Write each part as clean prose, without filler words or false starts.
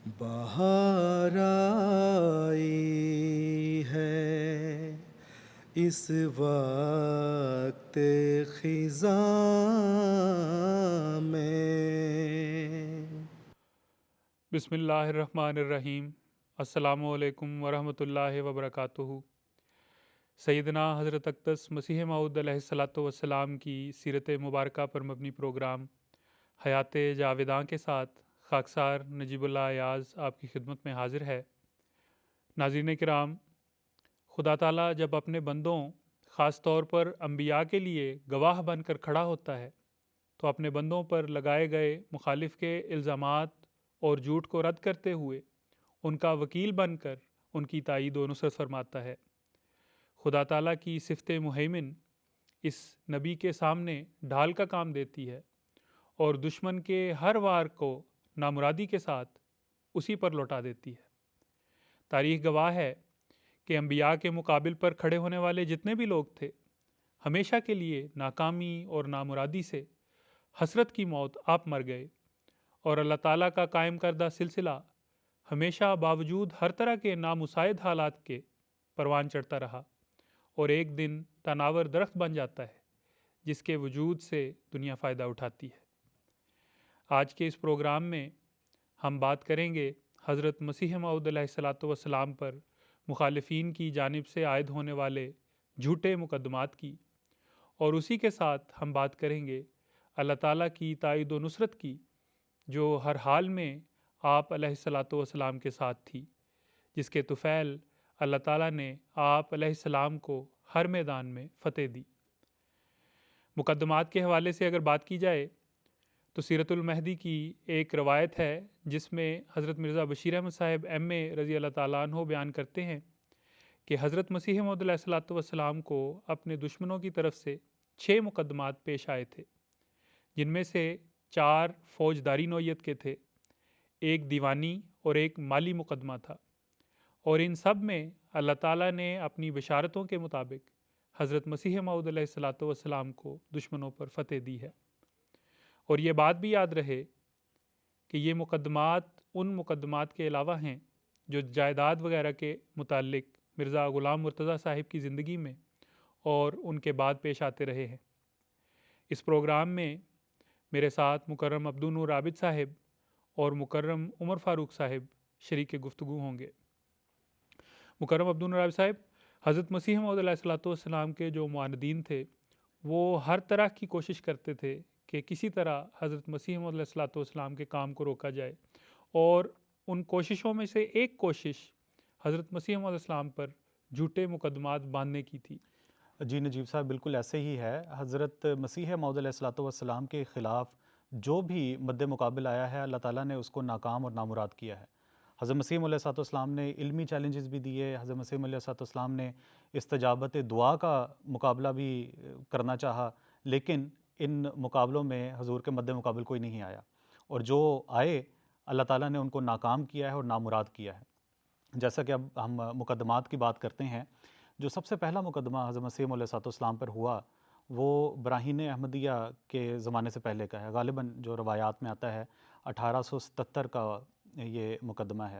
بہار آئی ہے اس وقت خزاں میں۔ بسم اللہ الرحمن الرحیم۔ السلام علیکم ورحمۃ اللہ وبرکاتہ۔ سیدنا حضرت اقدس مسیح موعود علیہ الصلاۃ والسلام کی سیرت مبارکہ پر مبنی پروگرام حیات جاویداں کے ساتھ خاکسار نجیب اللہ ایاز آپ کی خدمت میں حاضر ہے۔ ناظرین کرام، خدا تعالیٰ جب اپنے بندوں خاص طور پر انبیاء کے لیے گواہ بن کر کھڑا ہوتا ہے تو اپنے بندوں پر لگائے گئے مخالف کے الزامات اور جھوٹ کو رد کرتے ہوئے ان کا وکیل بن کر ان کی تائید و نصرت فرماتا ہے۔ خدا تعالیٰ کی صفت مہیمن اس نبی کے سامنے ڈھال کا کام دیتی ہے اور دشمن کے ہر وار کو نامرادی کے ساتھ اسی پر لوٹا دیتی ہے۔ تاریخ گواہ ہے کہ انبیاء کے مقابل پر کھڑے ہونے والے جتنے بھی لوگ تھے، ہمیشہ کے لیے ناکامی اور نامرادی سے حسرت کی موت آپ مر گئے، اور اللہ تعالیٰ کا قائم کردہ سلسلہ ہمیشہ باوجود ہر طرح کے نامساعد حالات کے پروان چڑھتا رہا اور ایک دن تناور درخت بن جاتا ہے جس کے وجود سے دنیا فائدہ اٹھاتی ہے۔ آج کے اس پروگرام میں ہم بات کریں گے حضرت مسیح موعود علیہ الصلاۃ والسلام پر مخالفین کی جانب سے عائد ہونے والے جھوٹے مقدمات کی، اور اسی کے ساتھ ہم بات کریں گے اللہ تعالیٰ کی تائید و نصرت کی، جو ہر حال میں آپ علیہ الصلاۃ والسلام کے ساتھ تھی، جس کے طفیل اللہ تعالیٰ نے آپ علیہ السلام کو ہر میدان میں فتح دی۔ مقدمات کے حوالے سے اگر بات کی جائے تو سیرت المہدی کی ایک روایت ہے جس میں حضرت مرزا بشیر احمد صاحب ایم اے رضی اللہ تعالیٰ عنہ بیان کرتے ہیں کہ حضرت مسیح موعود علیہ الصلاۃ والسلام کو اپنے دشمنوں کی طرف سے 6 مقدمات پیش آئے تھے، جن میں سے 4 فوجداری نوعیت کے تھے، ایک دیوانی اور ایک مالی مقدمہ تھا، اور ان سب میں اللہ تعالیٰ نے اپنی بشارتوں کے مطابق حضرت مسیح موعود علیہ الصلاۃ والسلام کو دشمنوں پر فتح دی ہے۔ اور یہ بات بھی یاد رہے کہ یہ مقدمات ان مقدمات کے علاوہ ہیں جو جائیداد وغیرہ کے متعلق مرزا غلام مرتضیٰ صاحب کی زندگی میں اور ان کے بعد پیش آتے رہے ہیں۔ اس پروگرام میں میرے ساتھ مکرم عبدالنور عابد صاحب اور مکرم عمر فاروق صاحب شریک گفتگو ہوں گے۔ مکرم عبدالنور عابد صاحب، حضرت مسیح موعود علیہ الصلاۃ والسلام کے جو معاندین تھے وہ ہر طرح کی کوشش کرتے تھے کہ کسی طرح حضرت مسیح موعود علیہ الصلاۃ والسلام کے کام کو روکا جائے، اور ان کوششوں میں سے ایک کوشش حضرت مسیح موعود علیہ السلام پر جھوٹے مقدمات باندھنے کی تھی۔ جی نجیب صاحب، بالکل ایسے ہی ہے۔ حضرت مسیح موعود علیہ الصلاۃ والسلام کے خلاف جو بھی مد مقابل آیا ہے، اللہ تعالیٰ نے اس کو ناکام اور نامراد کیا ہے۔ حضرت مسیح علیہ الصلاۃ والسلام نے علمی چیلنجز بھی دیے، حضرت مسیح علیہ الصلاۃ والسلام نے استجابت دعا کا مقابلہ بھی کرنا چاہا، لیکن ان مقابلوں میں حضور کے مد مقابل کوئی نہیں آیا، اور جو آئے اللہ تعالیٰ نے ان کو ناکام کیا ہے اور نامراد کیا ہے۔ جیسا کہ اب ہم مقدمات کی بات کرتے ہیں، جو سب سے پہلا مقدمہ حضرت مسیح علیہ الصلاۃ والسلام پر ہوا وہ براہین احمدیہ کے زمانے سے پہلے کا ہے۔ غالباً جو روایات میں آتا ہے 1877 کا یہ مقدمہ ہے۔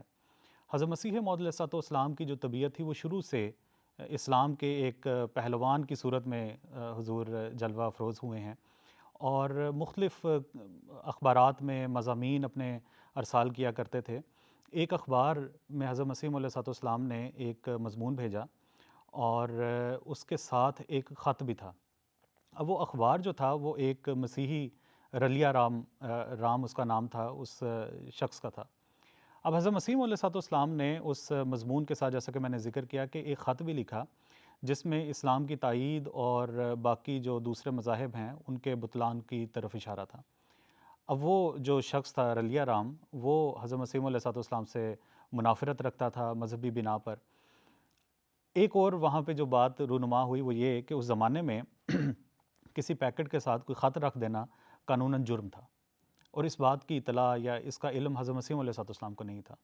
حضرت مسیح موعود علیہ الصلاۃ والسلام کی جو طبیعت تھی وہ شروع سے اسلام کے ایک پہلوان کی صورت میں حضور جلوہ افروز ہوئے ہیں، اور مختلف اخبارات میں مضامین اپنے ارسال کیا کرتے تھے۔ ایک اخبار میں حضرت مسیح علیہ الصلاۃ والسلام نے ایک مضمون بھیجا، اور اس کے ساتھ ایک خط بھی تھا۔ اب وہ اخبار جو تھا وہ ایک مسیحی رلیہ رام اس کا نام تھا، اس شخص کا تھا۔ اب حضرت مسیح علیہ الصلاۃ والسلام نے اس مضمون کے ساتھ، جیسا کہ میں نے ذکر کیا، کہ ایک خط بھی لکھا جس میں اسلام کی تائید اور باقی جو دوسرے مذاہب ہیں ان کے بطلان کی طرف اشارہ تھا۔ اب وہ جو شخص تھا رلیہ رام، وہ حضرت مسیح علیہ الصلاۃ والسلام سے منافرت رکھتا تھا مذہبی بنا پر۔ ایک اور وہاں پہ جو بات رونما ہوئی وہ یہ کہ اس زمانے میں کسی پیکٹ کے ساتھ کوئی خط رکھ دینا قانوناً جرم تھا، اور اس بات کی اطلاع یا اس کا علم حضرت مسیح علیہ الصلاۃ والسلام کو نہیں تھا،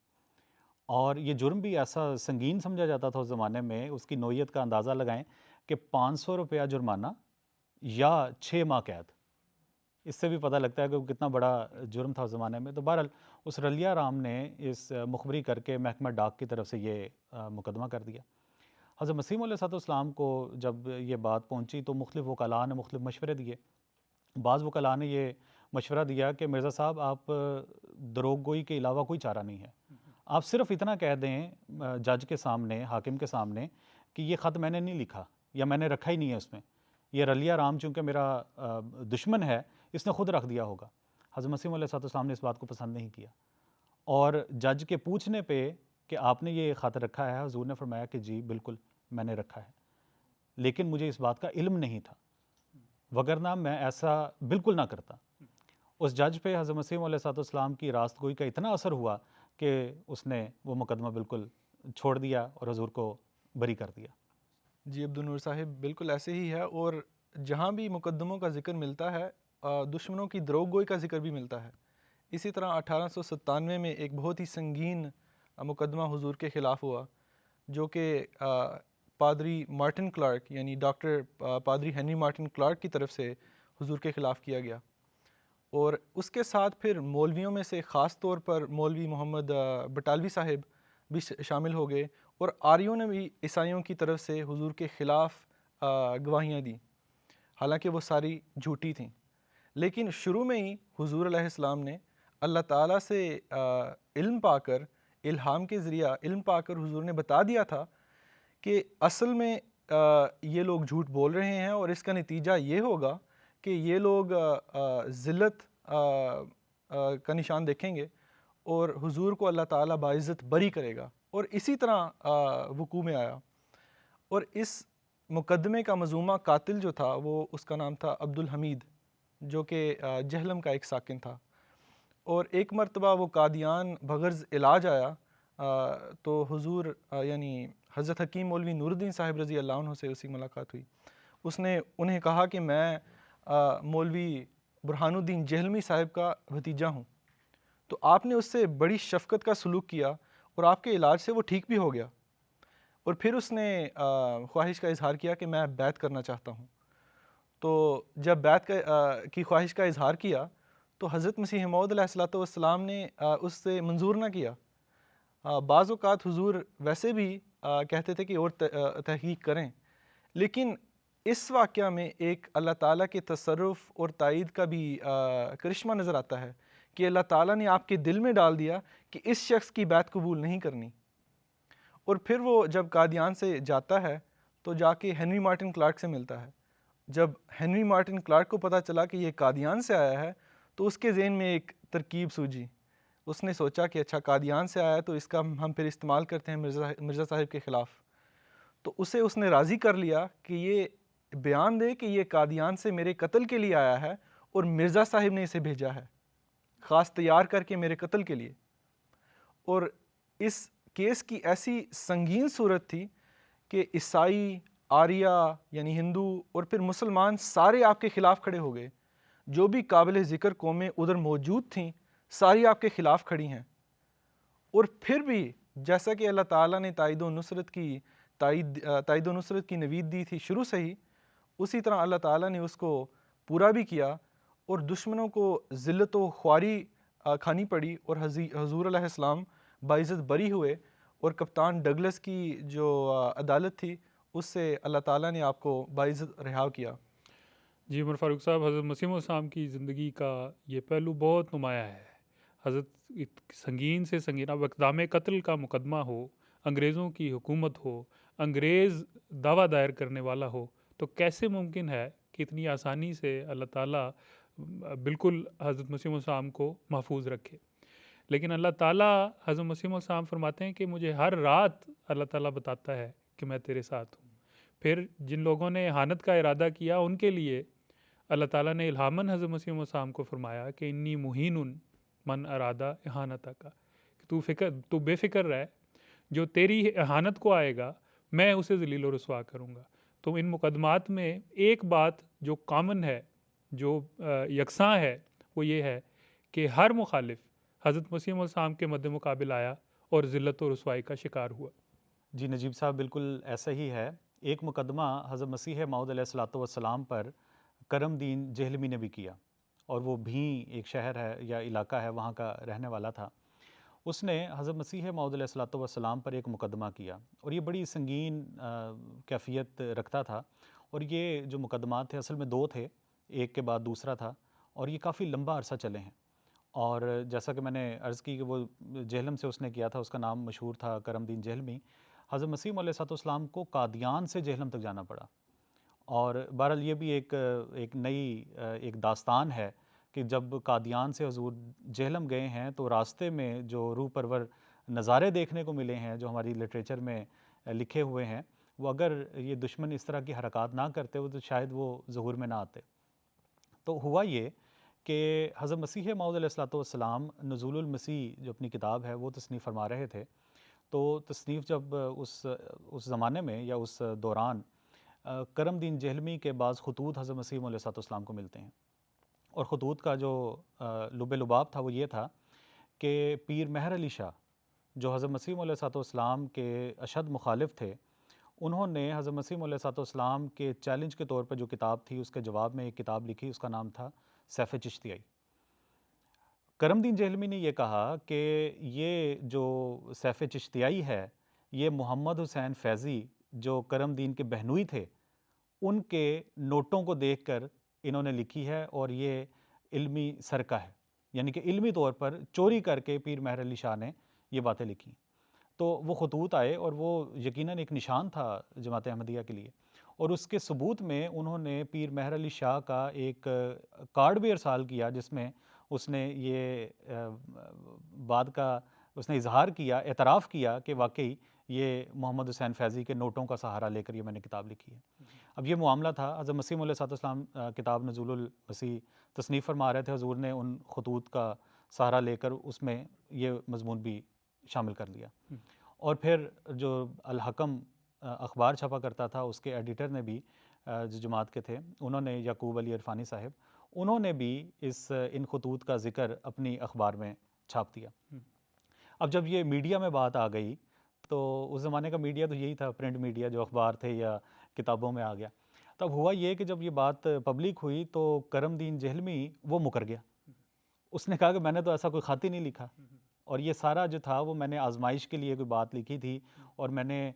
اور یہ جرم بھی ایسا سنگین سمجھا جاتا تھا اس زمانے میں۔ اس کی نوعیت کا اندازہ لگائیں کہ 500 روپیہ جرمانہ یا 6 ماہ قید۔ اس سے بھی پتہ لگتا ہے کہ وہ کتنا بڑا جرم تھا اس زمانے میں۔ تو بہرحال اس رلیہ رام نے اس مخبری کر کے محکمہ ڈاک کی طرف سے یہ مقدمہ کر دیا۔ حضرت مسیح علیہ السلام کو جب یہ بات پہنچی تو مختلف وکلاء نے مختلف مشورے دیے۔ بعض وکلاء نے یہ مشورہ دیا کہ مرزا صاحب آپ دروغ گوئی کے علاوہ کوئی چارہ نہیں ہے، آپ صرف اتنا کہہ دیں جج کے سامنے، حاکم کے سامنے کہ یہ خط میں نے نہیں لکھا یا میں نے رکھا ہی نہیں ہے اس میں، یہ رلیہ رام چونکہ میرا دشمن ہے اس نے خود رکھ دیا ہوگا۔ حضرت مسیح علیہ السلام نے اس بات کو پسند نہیں کیا، اور جج کے پوچھنے پہ کہ آپ نے یہ خط رکھا ہے، حضور نے فرمایا کہ جی بالکل میں نے رکھا ہے، لیکن مجھے اس بات کا علم نہیں تھا، وگرنہ میں ایسا بالکل نہ کرتا۔ اس جج پہ حضرت مسیح علیہ السلام کی راست گوئی کا اتنا اثر ہوا کہ اس نے وہ مقدمہ بالکل چھوڑ دیا اور حضور کو بری کر دیا۔ جی عبدالنور صاحب، بالکل ایسے ہی ہے، اور جہاں بھی مقدموں کا ذکر ملتا ہے دشمنوں کی دروغ گوئی کا ذکر بھی ملتا ہے۔ اسی طرح 1897 میں ایک بہت ہی سنگین مقدمہ حضور کے خلاف ہوا، جو کہ پادری مارٹن کلارک یعنی ڈاکٹر پادری ہنری مارٹن کلارک کی طرف سے حضور کے خلاف کیا گیا، اور اس کے ساتھ پھر مولویوں میں سے خاص طور پر مولوی محمد بٹالوی صاحب بھی شامل ہو گئے، اور آریوں نے بھی عیسائیوں کی طرف سے حضور کے خلاف گواہیاں دیں، حالانکہ وہ ساری جھوٹی تھیں۔ لیکن شروع میں ہی حضور علیہ السلام نے اللہ تعالیٰ سے علم پا کر، الہام کے ذریعہ علم پا کر حضور نے بتا دیا تھا کہ اصل میں یہ لوگ جھوٹ بول رہے ہیں، اور اس کا نتیجہ یہ ہوگا کہ یہ لوگ ذلت کا نشان دیکھیں گے اور حضور کو اللہ تعالیٰ باعزت بری کرے گا، اور اسی طرح وقوع میں آیا۔ اور اس مقدمے کا مظومہ قاتل جو تھا وہ اس کا نام تھا عبدالحمید، جو کہ جہلم کا ایک ساکن تھا، اور ایک مرتبہ وہ قادیان بغرض علاج آیا تو حضور یعنی حضرت حکیم مولوی نور الدین صاحب رضی اللہ عنہ سے اسی ملاقات ہوئی۔ اس نے انہیں کہا کہ میں مولوی برہان الدین جہلمی صاحب کا بھتیجا ہوں، تو آپ نے اس سے بڑی شفقت کا سلوک کیا اور آپ کے علاج سے وہ ٹھیک بھی ہو گیا، اور پھر اس نے خواہش کا اظہار کیا کہ میں بیعت کرنا چاہتا ہوں۔ تو جب بیعت کی خواہش کا اظہار کیا تو حضرت مسیح موعود علیہ السلام نے اس سے منظور نہ کیا۔ بعض اوقات حضور ویسے بھی کہتے تھے کہ اور تحقیق کریں، لیکن اس واقعہ میں ایک اللہ تعالیٰ کے تصرف اور تائید کا بھی کرشمہ نظر آتا ہے کہ اللہ تعالیٰ نے آپ کے دل میں ڈال دیا کہ اس شخص کی بیعت قبول نہیں کرنی، اور پھر وہ جب قادیان سے جاتا ہے تو جا کے ہنری مارٹن کلارک سے ملتا ہے۔ جب ہنری مارٹن کلارک کو پتہ چلا کہ یہ قادیان سے آیا ہے تو اس کے ذہن میں ایک ترکیب سوجی، اس نے سوچا کہ اچھا قادیان سے آیا ہے تو اس کا ہم پھر استعمال کرتے ہیں مرزا صاحب کے خلاف، تو اس نے راضی کر لیا کہ یہ بیان دے کہ یہ قادیان سے میرے قتل کے لیے آیا ہے اور مرزا صاحب نے اسے بھیجا ہے خاص تیار کر کے میرے قتل کے لیے۔ اور اس کیس کی ایسی سنگین صورت تھی کہ عیسائی، آریہ یعنی ہندو اور پھر مسلمان سارے آپ کے خلاف کھڑے ہو گئے، جو بھی قابل ذکر قومیں ادھر موجود تھیں ساری آپ کے خلاف کھڑی ہیں، اور پھر بھی جیسا کہ اللہ تعالیٰ نے تائید و نصرت کی نوید دی تھی شروع سے ہی، اسی طرح اللہ تعالیٰ نے اس کو پورا بھی کیا، اور دشمنوں کو ذلت و خواری کھانی پڑی، اور حضور علیہ السلام باعزت بری ہوئے، اور کپتان ڈگلس کی جو عدالت تھی اس سے اللہ تعالیٰ نے آپ کو باعزت رہا کیا۔ جی عمر فاروق صاحب، حضرت مسیح السلام کی زندگی کا یہ پہلو بہت نمایاں ہے۔ حضرت سنگین سے سنگین، اب اقدام قتل کا مقدمہ ہو، انگریزوں کی حکومت ہو، انگریز دعویٰ دائر کرنے والا ہو، تو کیسے ممکن ہے کہ اتنی آسانی سے اللہ تعالیٰ بالکل حضرت مسیح السلام کو محفوظ رکھے؟ لیکن اللہ تعالیٰ، حضرت مسیح السلام فرماتے ہیں کہ مجھے ہر رات اللہ تعالیٰ بتاتا ہے کہ میں تیرے ساتھ ہوں۔ پھر جن لوگوں نے اہانت کا ارادہ کیا ان کے لیے اللہ تعالیٰ نے الہاماً حضرت مسیح السلام کو فرمایا کہ انی مہین من ارادہ اہانتہ کا، کہ تو بے فکر رہ، جو تیری اہانت کو آئے گا میں اسے ذلیل و رسوا کروں گا۔ تو ان مقدمات میں ایک بات جو کامن ہے، جو یکساں ہے، وہ یہ ہے کہ ہر مخالف حضرت مسیح السلام کے مد مقابل آیا اور ذلت و رسوائی کا شکار ہوا۔ جی نجیب صاحب، بالکل ایسا ہی ہے۔ ایک مقدمہ حضرت مسیح موعود علیہ السلام پر کرم دین جہلمی نے بھی کیا، اور وہ بھیں ایک شہر ہے یا علاقہ ہے، وہاں کا رہنے والا تھا۔ اس نے حضرت مسیح موعود علیہ الصلوۃ والسلام پر ایک مقدمہ کیا، اور یہ بڑی سنگین کیفیت رکھتا تھا، اور یہ جو مقدمات تھے اصل میں دو تھے، ایک کے بعد دوسرا تھا، اور یہ کافی لمبا عرصہ چلے ہیں۔ اور جیسا کہ میں نے عرض کی کہ وہ جہلم سے اس نے کیا تھا، اس کا نام مشہور تھا کرم دین جہلمی۔ حضرت مسیح علیہ الصلوۃ والسلام کو قادیان سے جہلم تک جانا پڑا، اور بہرحال یہ بھی ایک نئی ایک داستان ہے کہ جب قادیان سے حضور جہلم گئے ہیں تو راستے میں جو روح پرور نظارے دیکھنے کو ملے ہیں، جو ہماری لٹریچر میں لکھے ہوئے ہیں، وہ اگر یہ دشمن اس طرح کی حرکات نہ کرتے وہ تو شاید وہ ظہور میں نہ آتے۔ تو ہوا یہ کہ حضرت مسیح موعود علیہ الصلوۃ والسلام نزول المسیح جو اپنی کتاب ہے وہ تصنیف فرما رہے تھے، تو تصنیف جب اس زمانے میں یا اس دوران کرم دین جہلمی کے بعض خطوط حضرت مسیح علیہ الصلوۃ والسلام کو ملتے ہیں، اور خطوط کا جو لب لباب تھا وہ یہ تھا کہ پیر مہر علی شاہ جو حضرت مسیح علیہ الصلوۃ والسلام کے اشد مخالف تھے، انہوں نے حضرت مسیح علیہ الصلوۃ والسلام کے چیلنج کے طور پر جو کتاب تھی اس کے جواب میں ایک کتاب لکھی، اس کا نام تھا سیف چشتیائی۔ کرم دین جہلمی نے یہ کہا کہ یہ جو سیف چشتیائی ہے یہ محمد حسین فیضی جو کرم دین کے بہنوئی تھے ان کے نوٹوں کو دیکھ کر انہوں نے لکھی ہے، اور یہ علمی سرقہ ہے، یعنی کہ علمی طور پر چوری کر کے پیر مہر علی شاہ نے یہ باتیں لکھی۔ تو وہ خطوط آئے، اور وہ یقیناً ایک نشان تھا جماعت احمدیہ کے لیے، اور اس کے ثبوت میں انہوں نے پیر مہر علی شاہ کا ایک کارڈ بھی ارسال کیا جس میں اس نے یہ بات کا اس نے اظہار کیا، اعتراف کیا کہ واقعی یہ محمد حسین فیضی کے نوٹوں کا سہارا لے کر یہ میں نے کتاب لکھی ہے۔ اب یہ معاملہ تھا، حضرت مسیح علیہ السلام کتاب نزول المسیح تصنیف فرما رہے تھے، حضور نے ان خطوط کا سہارا لے کر اس میں یہ مضمون بھی شامل کر لیا۔ اور پھر جو الحکم اخبار چھپا کرتا تھا اس کے ایڈیٹر نے بھی جو جماعت کے تھے، انہوں نے یعقوب علی عرفانی صاحب، انہوں نے بھی ان خطوط کا ذکر اپنی اخبار میں چھاپ دیا۔ اب جب یہ میڈیا میں بات آ گئی تو اس زمانے کا میڈیا تو یہی تھا، پرنٹ میڈیا جو اخبار تھے یا کتابوں میں آ گیا۔ تب ہوا یہ کہ جب یہ بات پبلک ہوئی تو کرم دین جہلمی وہ مکر گیا، اس نے کہا کہ میں نے تو ایسا کوئی خط ہی نہیں لکھا، اور یہ سارا جو تھا وہ میں نے آزمائش کے لیے کوئی بات لکھی تھی، اور میں نے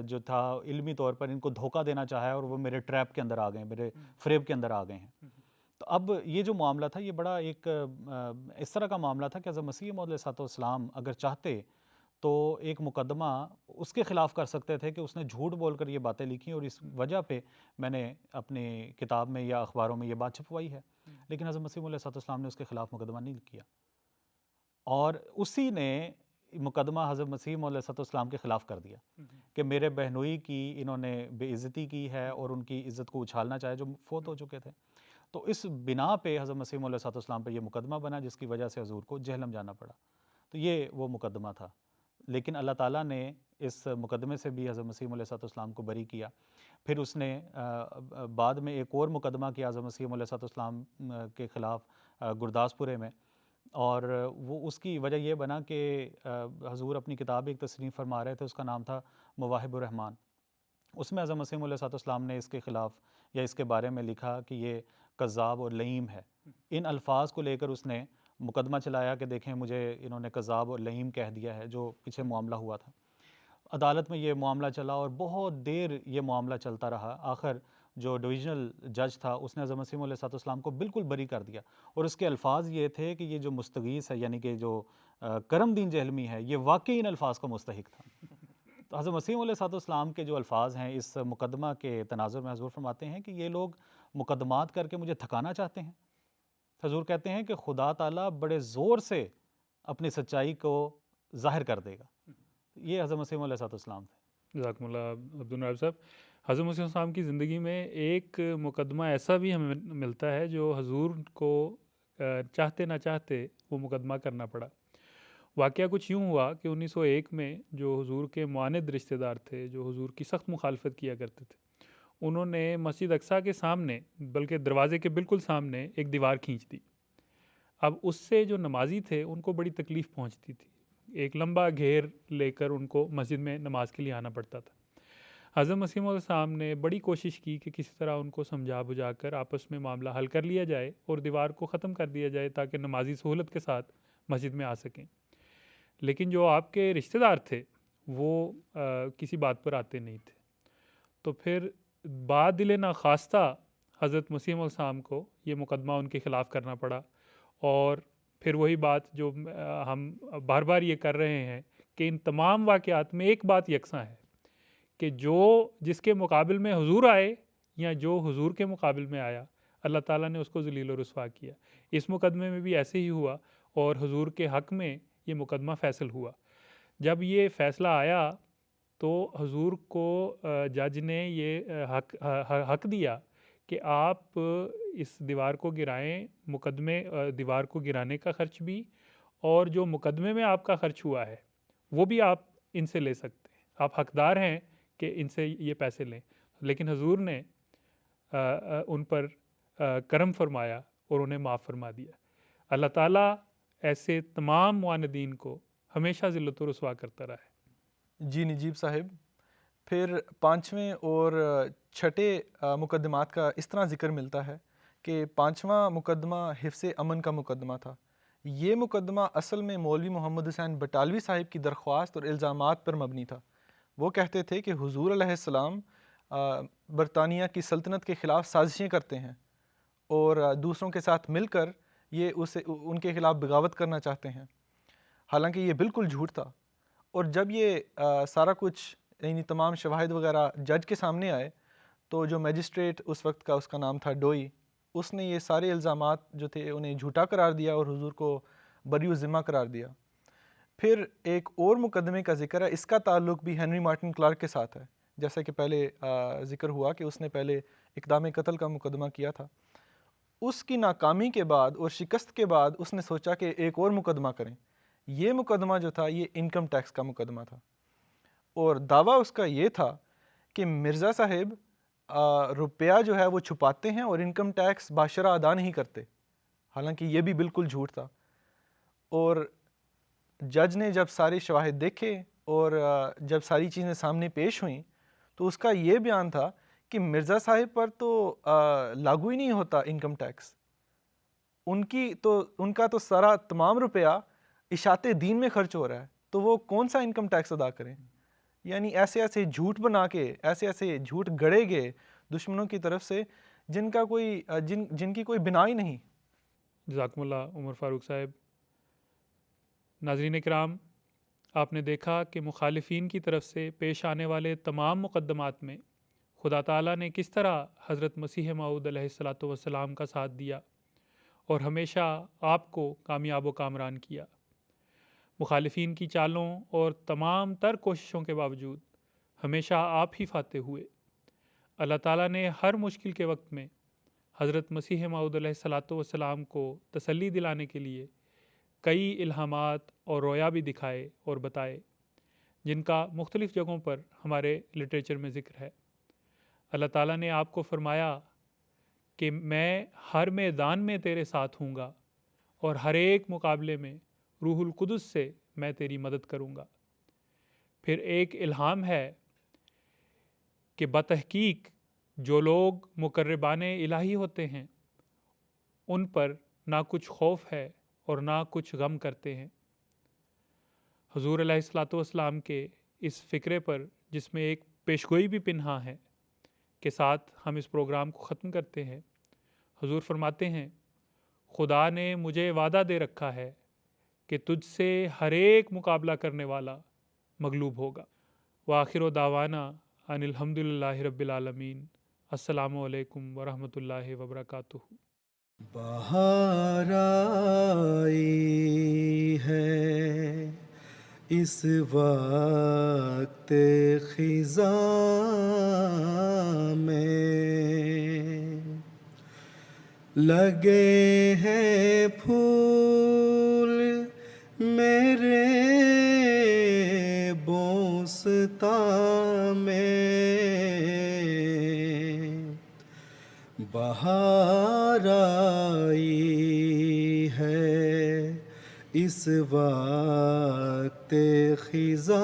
جو تھا علمی طور پر ان کو دھوکہ دینا چاہا ہے، اور وہ میرے ٹریپ کے اندر آ گئے، میرے فریب کے اندر آ گئے ہیں۔ تو اب یہ جو معاملہ تھا یہ بڑا ایک اس طرح کا معاملہ تھا کہ حضرت مسیح موعود علیہ الصلوۃ والسلام اگر چاہتے تو ایک مقدمہ اس کے خلاف کر سکتے تھے کہ اس نے جھوٹ بول کر یہ باتیں لکھی، اور اس وجہ پہ میں نے اپنی کتاب میں یا اخباروں میں یہ بات چھپوائی ہے، لیکن حضرت مسیح علیہ الصلوۃ والسلام نے اس کے خلاف مقدمہ نہیں کیا، اور اسی نے مقدمہ حضرت مسیح علیہ الصلوۃ والسلام کے خلاف کر دیا کہ میرے بہنوئی کی انہوں نے بے عزتی کی ہے اور ان کی عزت کو اچھالنا چاہے جو فوت ہو چکے تھے۔ تو اس بنا پہ حضرت مسیح علیہ الصلوۃ والسلام پہ یہ مقدمہ بنا، جس کی وجہ سے حضور کو جہلم جانا پڑا۔ تو یہ وہ مقدمہ تھا، لیکن اللہ تعالیٰ نے اس مقدمے سے بھی حضرت مسیح علیہ الصلوۃ والسلام کو بری کیا۔ پھر اس نے بعد میں ایک اور مقدمہ کیا حضرت مسیح علیہ الصلوۃ والسلام کے خلاف گرداسپورے میں، اور وہ اس کی وجہ یہ بنا کہ حضور اپنی کتاب ایک تصنیف فرما رہے تھے، اس کا نام تھا مواہب الرحمن۔ اس میں حضرت مسیح علیہ الصلوۃ والسلام نے اس کے خلاف یا اس کے بارے میں لکھا کہ یہ کذاب اور لعیم ہے۔ ان الفاظ کو لے کر اس نے مقدمہ چلایا کہ دیکھیں مجھے انہوں نے کذاب اور لعیم کہہ دیا ہے، جو پیچھے معاملہ ہوا تھا۔ عدالت میں یہ معاملہ چلا اور بہت دیر یہ معاملہ چلتا رہا، آخر جو ڈویژنل جج تھا اس نے حضرت مسیح علیہ الصلوۃ والسلام کو بالکل بری کر دیا، اور اس کے الفاظ یہ تھے کہ یہ جو مستغیث ہے یعنی کہ جو کرم دین جہلمی ہے یہ واقعی ان الفاظ کا مستحق تھا۔ تو حضرت مسیح علیہ الصلوۃ والسلام کے جو الفاظ ہیں اس مقدمہ کے تناظر میں، حضور فرماتے ہیں کہ یہ لوگ مقدمات کر کے مجھے تھکانا چاہتے ہیں۔ حضور کہتے ہیں کہ خدا تعالیٰ بڑے زور سے اپنی سچائی کو ظاہر کر دے گا۔ یہ حضرت مسیح علیہ السلام تھے۔ جزاکم اللہ عبد النواب صاحب۔ حضرت مسیح السلام کی زندگی میں ایک مقدمہ ایسا بھی ہمیں ملتا ہے جو حضور کو چاہتے نہ چاہتے وہ مقدمہ کرنا پڑا۔ واقعہ کچھ یوں ہوا کہ 1901 میں جو حضور کے معاند رشتہ دار تھے، جو حضور کی سخت مخالفت کیا کرتے تھے، انہوں نے مسجد اقصیٰ کے سامنے، بلکہ دروازے کے بالکل سامنے ایک دیوار کھینچ دی۔ اب اس سے جو نمازی تھے ان کو بڑی تکلیف پہنچتی تھی، ایک لمبا گھیر لے کر ان کو مسجد میں نماز کے لیے آنا پڑتا تھا۔ حضرت مسیح موعود السلام نے بڑی کوشش کی کہ کسی طرح ان کو سمجھا بجھا کر آپس میں معاملہ حل کر لیا جائے اور دیوار کو ختم کر دیا جائے تاکہ نمازی سہولت کے ساتھ مسجد میں آ سکیں. لیکن جو آپ کے رشتہ دار تھے وہ کسی بات پر آتے نہیں تھے. تو پھر بعد دل ناخواستہ حضرت مسیح موعود السلام کو یہ مقدمہ ان کے خلاف کرنا پڑا. اور پھر وہی بات جو ہم بار بار یہ کر رہے ہیں کہ ان تمام واقعات میں ایک بات یکساں ہے کہ جو جس کے مقابل میں حضور آئے یا جو حضور کے مقابل میں آیا اللہ تعالیٰ نے اس کو ذلیل و رسوا کیا. اس مقدمے میں بھی ایسے ہی ہوا اور حضور کے حق میں یہ مقدمہ فیصل ہوا. جب یہ فیصلہ آیا تو حضور کو جج نے یہ حق دیا کہ آپ اس دیوار کو گرائیں. دیوار کو گرانے کا خرچ بھی اور جو مقدمے میں آپ کا خرچ ہوا ہے وہ بھی آپ ان سے لے سکتے ہیں. آپ حقدار ہیں کہ ان سے یہ پیسے لیں. لیکن حضور نے ان پر کرم فرمایا اور انہیں معاف فرما دیا. اللہ تعالیٰ ایسے تمام معاندین کو ہمیشہ ذلت و رسوا کرتا رہا ہے. جی نجیب صاحب، پھر پانچویں اور چھٹے مقدمات کا اس طرح ذکر ملتا ہے کہ پانچواں مقدمہ حفظ امن کا مقدمہ تھا. یہ مقدمہ اصل میں مولوی محمد حسین بٹالوی صاحب کی درخواست اور الزامات پر مبنی تھا. وہ کہتے تھے کہ حضور علیہ السلام برطانیہ کی سلطنت کے خلاف سازشیں کرتے ہیں اور دوسروں کے ساتھ مل کر یہ ان کے خلاف بغاوت کرنا چاہتے ہیں. حالانکہ یہ بالکل جھوٹ تھا. اور جب یہ سارا کچھ یعنی تمام شواہد وغیرہ جج کے سامنے آئے تو جو میجسٹریٹ اس وقت کا اس کا نام تھا ڈوئی، اس نے یہ سارے الزامات جو تھے انہیں جھوٹا قرار دیا اور حضور کو بری ذمہ قرار دیا. پھر ایک اور مقدمے کا ذکر ہے، اس کا تعلق بھی ہنری مارٹن کلارک کے ساتھ ہے. جیسا کہ پہلے ذکر ہوا کہ اس نے پہلے اقدام قتل کا مقدمہ کیا تھا. اس کی ناکامی کے بعد اور شکست کے بعد اس نے سوچا کہ ایک اور مقدمہ کریں. یہ مقدمہ جو تھا یہ انکم ٹیکس کا مقدمہ تھا اور دعویٰ اس کا یہ تھا کہ مرزا صاحب روپیہ جو ہے وہ چھپاتے ہیں اور انکم ٹیکس باشرہ ادا نہیں کرتے. حالانکہ یہ بھی بالکل جھوٹ تھا. اور جج نے جب سارے شواہد دیکھے اور جب ساری چیزیں سامنے پیش ہوئیں تو اس کا یہ بیان تھا کہ مرزا صاحب پر تو لاگو ہی نہیں ہوتا انکم ٹیکس. ان کا تو سارا تمام روپیہ اشاعت دین میں خرچ ہو رہا ہے، تو وہ کون سا انکم ٹیکس ادا کریں. یعنی ایسے ایسے جھوٹ بنا کے ایسے ایسے جھوٹ گڑے گئے دشمنوں کی طرف سے جن کی کوئی بنا ہی نہیں. جزاکم اللہ عمر فاروق صاحب. ناظرین کرام، آپ نے دیکھا کہ مخالفین کی طرف سے پیش آنے والے تمام مقدمات میں خدا تعالیٰ نے کس طرح حضرت مسیح موعود علیہ الصلاۃ والسلام کا ساتھ دیا اور ہمیشہ آپ کو کامیاب و کامران کیا. مخالفین کی چالوں اور تمام تر کوششوں کے باوجود ہمیشہ آپ ہی فاتح ہوئے. اللہ تعالیٰ نے ہر مشکل کے وقت میں حضرت مسیح موعود علیہ الصلاۃ والسلام کو تسلی دلانے کے لیے کئی الہامات اور رویا بھی دکھائے اور بتائے، جن کا مختلف جگہوں پر ہمارے لٹریچر میں ذکر ہے. اللہ تعالیٰ نے آپ کو فرمایا کہ میں ہر میدان میں تیرے ساتھ ہوں گا اور ہر ایک مقابلے میں روح القدس سے میں تیری مدد کروں گا. پھر ایک الہام ہے کہ بتحقیق جو لوگ مقربان الہی ہوتے ہیں ان پر نہ کچھ خوف ہے اور نہ کچھ غم کرتے ہیں. حضور علیہ الصلاۃ والسلام کے اس فکرے پر، جس میں ایک پیشگوئی بھی پنہاں ہے، کے ساتھ ہم اس پروگرام کو ختم کرتے ہیں. حضور فرماتے ہیں، خدا نے مجھے وعدہ دے رکھا ہے کہ تجھ سے ہر ایک مقابلہ کرنے والا مغلوب ہوگا. وآخر دعوانا ان الحمد للہ رب العالمین. السلام علیکم ورحمۃ اللہ وبرکاتہ. بہار آئی ہے اس وقت خزاں میں، لگے ہیں پھول میرے بوستاں میں، بہار آئی ہے اس وقت خزاں